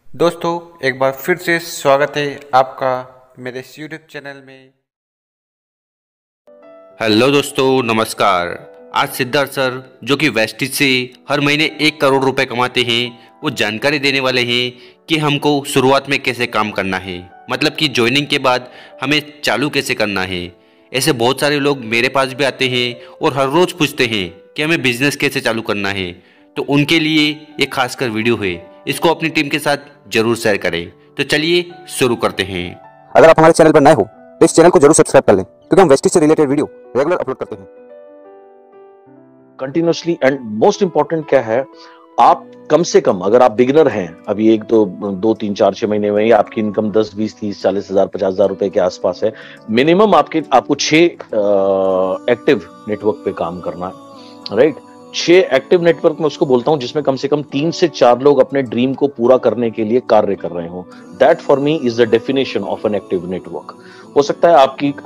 दोस्तों एक बार फिर से स्वागत है आपका मेरे इस यूट्यूब चैनल में। हेलो दोस्तों, नमस्कार। आज सिद्धार्थ सर जो कि वेस्टिज से हर महीने 1 करोड़ रुपए कमाते हैं, वो जानकारी देने वाले हैं कि हमको शुरुआत में कैसे काम करना है, मतलब कि ज्वाइनिंग के बाद हमें चालू कैसे करना है। ऐसे बहुत सारे लोग मेरे पास भी आते हैं और हर रोज़ पूछते हैं कि हमें बिजनेस कैसे चालू करना है, तो उनके लिए एक खासकर वीडियो है। इसको अपनी टीम के साथ जरूर शेयर करें। तो चलिए शुरू करते हैं। अगर आप हमारे चैनल पर नए हो तो इस चैनल को जरूर सब्सक्राइब कर लें, क्योंकि हम वेस्टिज से रिलेटेड वीडियो रेगुलर अपलोड करते हैं कंटिन्यूसली। एंड मोस्ट इंपॉर्टेंट क्या है, आप कम से कम अगर आप बिगिनर हैं, अभी एक तो 2 3 4 6 महीने में ही आपकी इनकम 10 20 30 40 हजार 50 हजार रुपए के आसपास है, मिनिमम आपको 6 एक्टिव नेटवर्क पे काम करना है, राइट। 6 एक्टिव नेटवर्क में उसको बोलता हूं जिसमें कम से कम 3 से 4 लोग अपने ड्रीम को पूरा करने के लिए कार्य कर रहे हो। That for me is the definition of an active network. हो सकता है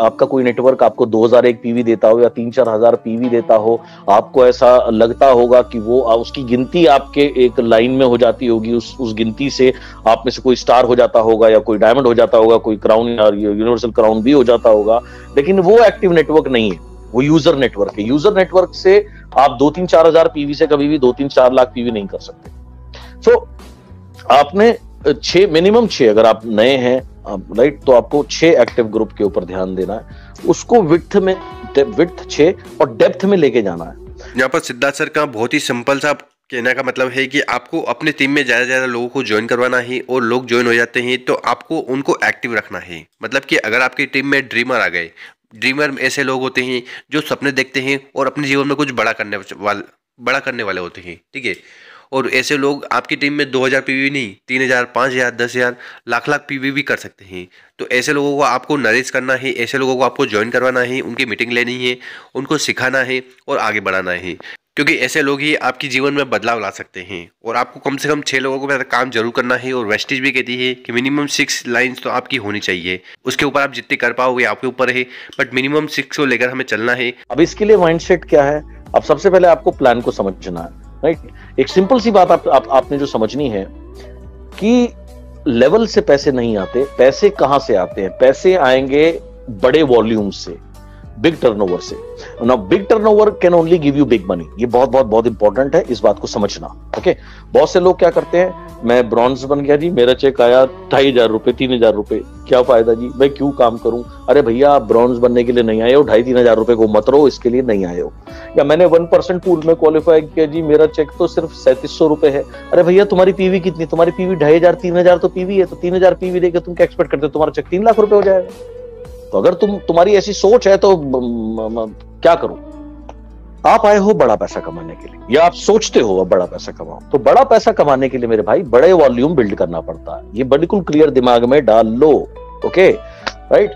आपका कोई नेटवर्क आपको 2001 पीवी देता हो या 3-4 हजार पीवी देता हो, आपको ऐसा लगता होगा कि वो उसकी गिनती आपके एक लाइन में हो जाती होगी, उस गिनती से आप में से कोई स्टार हो जाता होगा या कोई डायमंड हो जाता होगा, कोई क्राउन या यूनिवर्सल क्राउन भी हो जाता होगा, लेकिन वो एक्टिव नेटवर्क नहीं है, वो यूजर नेटवर्क है। यूजर नेटवर्क से आप 2-3-4 हजार पीवी से कभी भी 2-3-4 लाख पीवी नहीं कर सकते। सो आपने 6 मिनिमम 6, अगर आप नए हैं राइट, तो आपको 6 एक्टिव ग्रुप के ऊपर ध्यान देना है, उसको विड्थ 6 और डेप्थ में लेके जाना है। यहाँ पर सिद्धार्थ सर का बहुत ही सिंपल सा कहने का मतलब है कि आपको अपने टीम में ज्यादा से ज्यादा लोगों को ज्वाइन करवाना है, और लोग ज्वाइन हो जाते हैं तो आपको उनको एक्टिव रखना है। मतलब कि अगर आपकी टीम में ड्रीमर आ गए, ड्रीमर ऐसे लोग होते हैं जो सपने देखते हैं और अपने जीवन में कुछ बड़ा करने वाले होते हैं, ठीक है। और ऐसे लोग आपकी टीम में 2000 पीवी नहीं, 3000 5000 10,000 लाख पीवी भी कर सकते हैं। तो ऐसे लोगों को आपको नरिश करना है, ऐसे लोगों को आपको ज्वाइन करवाना है, उनकी मीटिंग लेनी है, उनको सिखाना है और आगे बढ़ाना है, क्योंकि ऐसे लोग ही आपके जीवन में बदलाव ला सकते हैं। और आपको कम से कम 6 लोगों के साथ काम जरूर करना है। और वेस्टिज भी कहती है कि मिनिमम 6 लाइन्स तो आपकी होनी चाहिए। उसके ऊपर आप जितनी कर पाओगे आपके ऊपर है, बट मिनिमम 6 को लेकर हमें चलना है। अब इसके लिए माइंडसेट क्या है, अब सबसे पहले आपको प्लान को समझना है, राइट। एक सिंपल सी बात आपने जो समझनी है कि लेवल से पैसे नहीं आते। पैसे कहां से आते हैं? पैसे आएंगे बड़े वॉल्यूम से, बिग टर्नओवर से। Now big turnover can only give you big money. ये बहुत बहुत बहुत इंपॉर्टेंट है, इस बात को समझना, ओके। बहुत से लोग क्या करते हैं, मैं ब्रॉन्ज बन गया जी, मेरा चेक आया 2500 रुपए 3000 रुपए, क्या फायदा जी, मैं क्यों काम करूं? अरे भैया, आप ब्रॉन्ज बनने के लिए नहीं आए हो, 2500-3000 रुपए को मत रहो, इसके लिए नहीं आए हो। या मैंने 1% पूल में क्वालिफाई किया जी, मेरा चेक तो सिर्फ 3700 रुपए है। अरे भैया, तुम्हारी पीवी कितनी? तुम्हारी पीवी 2500-3000 तो पीवी है, तो 3000 पीवी देकर तुम क्या एक्सपेक्ट करते हो तुम्हारा चेक 3 लाख रुपए हो जाएगा? तो अगर तुम्हारी ऐसी सोच है तो क्या करूं? आप आए हो बड़ा पैसा कमाने के लिए, या आप सोचते हो अब बड़ा पैसा कमाओ, तो बड़ा पैसा कमाने के लिए मेरे भाई बड़े वॉल्यूम बिल्ड करना पड़ता है। ये बिल्कुल क्लियर दिमाग में डाल लो, ओके, राइट।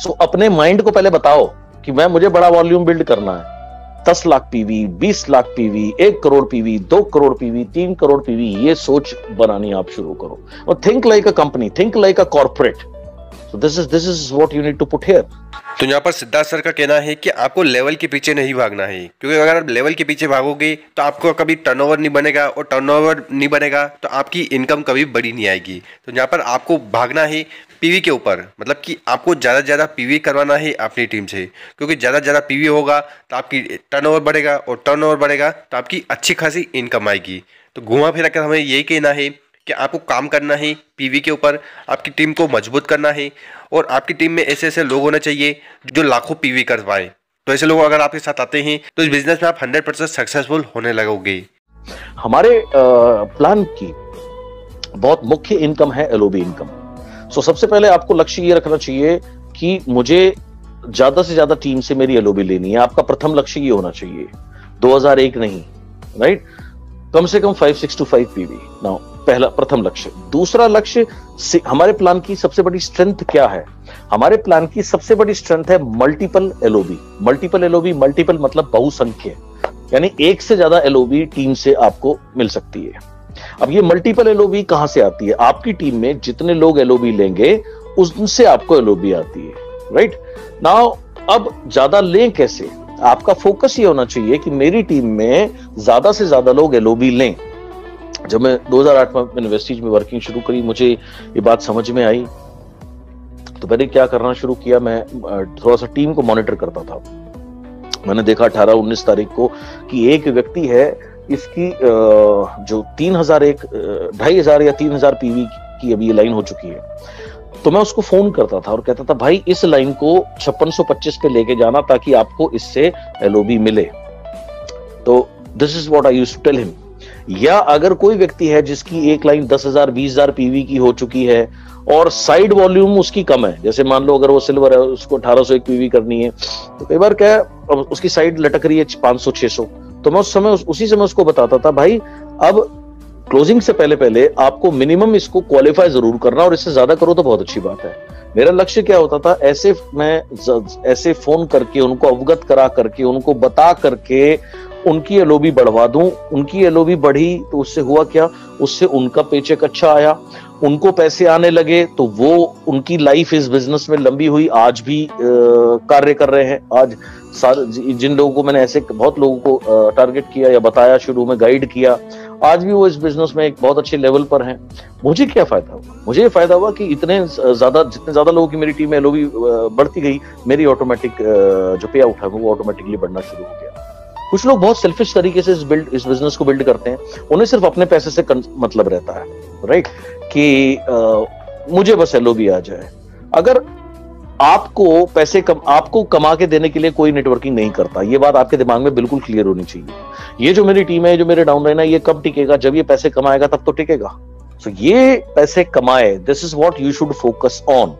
सो अपने माइंड को पहले बताओ कि मुझे बड़ा वॉल्यूम बिल्ड करना है। 10 lakh PV, 20 lakh PV, 1 crore PV, 2 crore PV, 3 crore PV, ये सोच बनानी आप शुरू करो। और think like a company, think like a corporate. So this is what you need to put here. तो यहाँ पर सिद्धार्थ सर का कहना है कि आपको लेवल के पीछे नहीं भागना है, क्योंकि अगर आप लेवल के पीछे भागोगे तो आपको कभी टर्नओवर नहीं बनेगा, और टर्नओवर नहीं बनेगा तो आपकी इनकम कभी बड़ी नहीं आएगी। तो यहाँ पर आपको भागना है पीवी के ऊपर, मतलब कि आपको ज़्यादा से ज़्यादा पीवी करवाना है अपनी टीम से, क्योंकि ज़्यादा से ज़्यादा पीवी होगा तो आपकी टर्नओवर बढ़ेगा, और टर्नओवर बढ़ेगा तो आपकी अच्छी खासी इनकम आएगी। तो घुमा फिरा कर हमें यही कहना है कि आपको काम करना है पीवी के ऊपर, आपकी टीम को मजबूत करना है, और आपकी टीम में ऐसे ऐसे लोग होने चाहिए जो लाखों पीवी कर पाए। तो ऐसे लोग अगर आपके साथ आते हैं तो इस बिजनेस में आप 100% सक्सेसफुल होने लगोगे। हमारे प्लान की बहुत मुख्य इनकम है एलओबी इनकम। सो सबसे पहले आपको लक्ष्य ये रखना चाहिए कि मुझे ज्यादा से ज्यादा टीम से मेरी एलओबी लेनी है। आपका प्रथम लक्ष्य ये होना चाहिए, 2001 नहीं, राइट, कम से कम 5625 पीवी। नाउ पहला प्रथम लक्ष्य। दूसरा लक्ष्य, हमारे प्लान की सबसे बड़ी स्ट्रेंथ क्या है? हमारे प्लान की सबसे बड़ी स्ट्रेंथ है multiple LOB. Multiple LOB, multiple मतलब बहुसंख्य, यानी एक से ज्यादा एलओबी टीम से आपको मिल सकती है। अब ये मल्टीपल एलओबी कहां से आती है? आपकी टीम में जितने लोग एलओबी लेंगे उनसे आपको एलओबी आती है, राइट। नाउ अब ज्यादा लें कैसे? आपका फोकस ये होना चाहिए कि मेरी टीम में ज्यादा से ज्यादा लोग एलओबी लें। जब मैं 2008 में मैंने वेस्टीज में वर्किंग शुरू करी, मुझे ये बात समझ में आई, तो मैंने क्या करना शुरू किया, मैं थोड़ा सा टीम को मॉनिटर करता था। मैंने देखा 18-19 तारीख को कि एक व्यक्ति है, इसकी जो 2,500 या 3,000 पीवी की अभी ये लाइन हो चुकी है। तो मैं उसको फोन करता था और कहता था भाई इस लाइन को 5625 पे लेके जाना ताकि आपको इससे एलओबी मिले। तो this is what I used to tell him. या अगर कोई व्यक्ति है जिसकी एक लाइन 10,000 20,000 पीवी की हो चुकी है और साइड वॉल्यूम उसकी कम है, जैसे मान लो अगर वो सिल्वर है उसको 1801 पीवी करनी है, तो कई बार क्या है उसकी साइड लटक रही है 500-600, तो मैं उसी समय उसको बताता था भाई अब क्लोजिंग से पहले आपको मिनिमम इसको क्वालिफाई जरूर करना, और इससे ज्यादा करो तो बहुत अच्छी बात है। मेरा लक्ष्य क्या होता था, ऐसे फोन करके उनको अवगत करा करके उनको बता करके उनकी एलओबी बढ़वा दूं। उनकी एलओबी बढ़ी तो उससे हुआ क्या, उससे उनका पेचेक अच्छा आया, उनको पैसे आने लगे, तो वो उनकी लाइफ इस बिजनेस में लंबी हुई, आज भी कार्य कर रहे हैं। आज जिन लोगों को मैंने ऐसे बहुत लोगों को टारगेट किया या बताया, शुरू में गाइड किया, आज भी वो इस बिजनेस में एक बहुत अच्छे लेवल पर हैं। मुझे क्या फायदा हुआ, मुझे ये फायदा हुआ कि जितने ज्यादा लोगों की मेरी टीम में एलओबी बढ़ती गई, मेरी ऑटोमेटिक जो पे आउट है वो ऑटोमेटिकली बढ़ना शुरू हो गया। कुछ लोग बहुत सेल्फिश तरीके से इस बिजनेस को बिल्ड करते हैं, उन्हें सिर्फ अपने पैसे से मतलब रहता है, राइट, कि मुझे बस एलओबी आ जाए। अगर आपको कमा के देने के लिए कोई नेटवर्किंग नहीं करता, ये बात आपके दिमाग में बिल्कुल क्लियर होनी चाहिए। ये जो मेरी टीम है, जो मेरे डाउनलाइन है, ये कब टिकेगा, जब ये पैसे कमाएगा तब तो टिकेगा। सो ये पैसे कमाए, this is what you should focus on,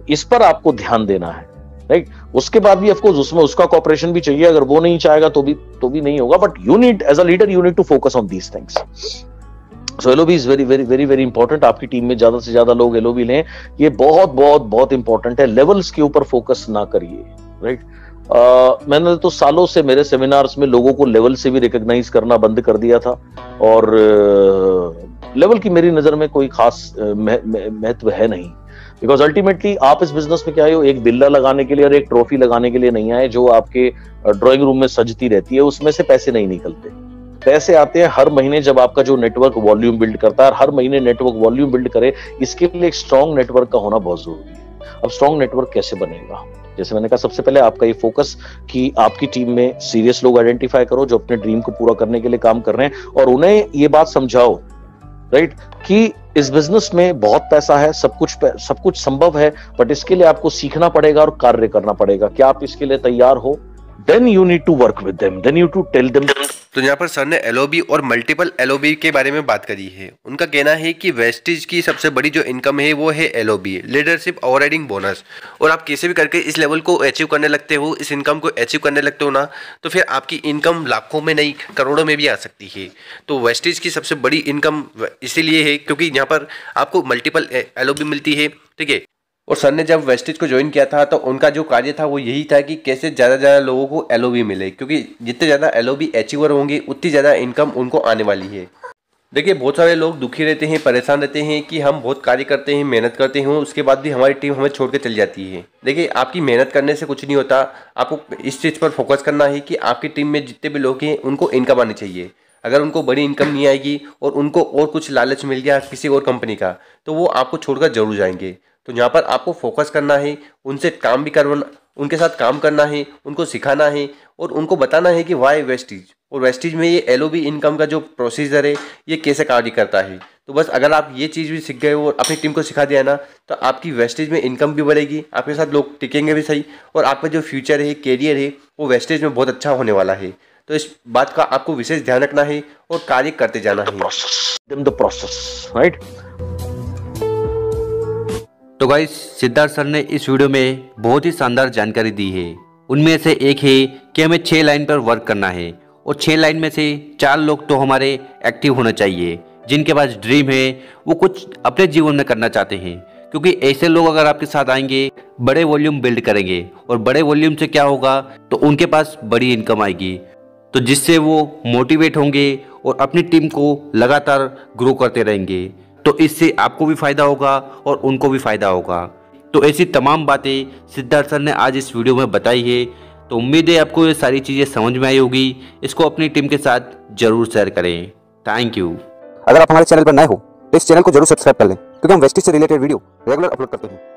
इस पर आपको ध्यान देना है, राइट। उसके बाद भी ऑफकोर्स उसमें उसका कॉपरेशन भी चाहिए, अगर वो नहीं चाहेगा तो भी नहीं होगा, but you need as a leader, you need to focus on these things. So LOB is very very very very important. आपकी टीम में ज्यादा से ज्यादा लोग एलओबी लें, ये बहुत बहुत बहुत इंपॉर्टेंट है। लेवल्स के ऊपर फोकस ना करिए, राइट। मैंने तो सालों से मेरे सेमिनार्स में लोगों को लेवल से भी रिकॉग्नाइज करना बंद कर दिया था, और लेवल की मेरी नजर में कोई खास महत्व है नहीं। बिकॉज अल्टीमेटली आप इस बिजनेस में क्या है, एक बिल्ला लगाने के लिए और एक ट्रॉफी लगाने के लिए नहीं आए जो आपके ड्राइंग रूम में सजती रहती है, उसमें से पैसे नहीं निकलते। पैसे आते हैं हर महीने जब आपका जो नेटवर्क वॉल्यूम बिल्ड करता है, हर महीने नेटवर्क वॉल्यूम बिल्ड करे, इसके लिए एक स्ट्रॉन्ग नेटवर्क का होना बहुत जरूरी है। अब स्ट्रॉन्ग नेटवर्क कैसे बनेगा, जैसे मैंने कहा, सबसे पहले आपका ये फोकस कि आपकी टीम में सीरियस लोग आइडेंटिफाई करो जो अपने ड्रीम को पूरा करने के लिए काम कर रहे हैं, और उन्हें ये बात समझाओ, राइट, कि इस बिजनेस में बहुत पैसा है, सब कुछ संभव है, बट इसके लिए आपको सीखना पड़ेगा और कार्य करना पड़ेगा। क्या आप इसके लिए तैयार हो? Then you need to work with them. Then you to tell them. तो यहाँ पर सर ने एलओबी और मल्टीपल एलओबी के बारे में बात करी है। उनका कहना है कि वेस्टीज की सबसे बड़ी जो इनकम है वो है एलओबी, लीडरशिप ओवरराइडिंग बोनस। और आप कैसे भी करके इस लेवल को अचीव करने लगते हो, इस इनकम को अचीव करने लगते हो ना, तो फिर आपकी इनकम लाखों में नहीं करोड़ों में भी आ सकती है। तो वेस्टीज की सबसे बड़ी इनकम इसीलिए है क्योंकि यहाँ पर आपको मल्टीपल एलओबी मिलती है, ठीक है। और सर ने जब वेस्टीज को ज्वाइन किया था तो उनका जो कार्य था वो यही था कि कैसे ज़्यादा ज़्यादा लोगों को एलओबी मिले, क्योंकि जितने ज़्यादा एलओबी अचीवर होंगे उतनी ज़्यादा इनकम उनको आने वाली है। देखिए, बहुत सारे लोग दुखी रहते हैं, परेशान रहते हैं कि हम बहुत कार्य करते हैं, मेहनत करते हैं, उसके बाद भी हमारी टीम हमें छोड़ के चली जाती है। देखिए, आपकी मेहनत करने से कुछ नहीं होता, आपको इस चीज़ पर फोकस करना है कि आपकी टीम में जितने भी लोग हैं उनको इनकम आनी चाहिए। अगर उनको बड़ी इनकम नहीं आएगी और उनको और कुछ लालच मिल गया किसी और कंपनी का, तो वो आपको छोड़कर जरूर जाएंगे। तो यहाँ पर आपको फोकस करना है, उनसे काम भी करवाना, उनके साथ काम करना है, उनको सिखाना है और उनको बताना है कि वाई वेस्टीज, और वेस्टीज में ये एलओबी इनकम का जो प्रोसीजर है ये कैसे कार्य करता है। तो बस अगर आप ये चीज़ भी सीख गए और अपनी टीम को सिखा दिया ना, तो आपकी वेस्टीज में इनकम भी बढ़ेगी, आपके साथ लोग टिकेंगे भी सही, और आपका जो फ्यूचर है, कैरियर है, वो वेस्टीज में बहुत अच्छा होने वाला है। तो इस बात का आपको विशेष ध्यान रखना है और कार्य करते जाना है। Process, right. तो गाइस, सिद्धार्थ सर ने इस वीडियो में बहुत ही शानदार जानकारी दी है। उनमें से एक है कि हमें 6 लाइन पर वर्क करना है, और 6 लाइन में से 4 लोग तो हमारे एक्टिव होना चाहिए, जिनके पास ड्रीम है, वो कुछ अपने जीवन में करना चाहते हैं। क्योंकि ऐसे लोग अगर आपके साथ आएंगे, बड़े वॉल्यूम बिल्ड करेंगे, और बड़े वॉल्यूम से क्या होगा, तो उनके पास बड़ी इनकम आएगी, तो जिससे वो मोटिवेट होंगे और अपनी टीम को लगातार ग्रो करते रहेंगे। तो इससे आपको भी फायदा होगा और उनको भी फायदा होगा। तो ऐसी तमाम बातें सिद्धार्थ सर ने आज इस वीडियो में बताई है। तो उम्मीद है आपको ये सारी चीज़ें समझ में आई होगी। इसको अपनी टीम के साथ जरूर शेयर करें। Thank you. अगर आप हमारे चैनल पर नए हो तो इस चैनल को जरूर सब्सक्राइब कर लें, क्योंकि हम वेस्टिज से रिलेटेड वीडियो रेगुलर अपलोड करते हैं।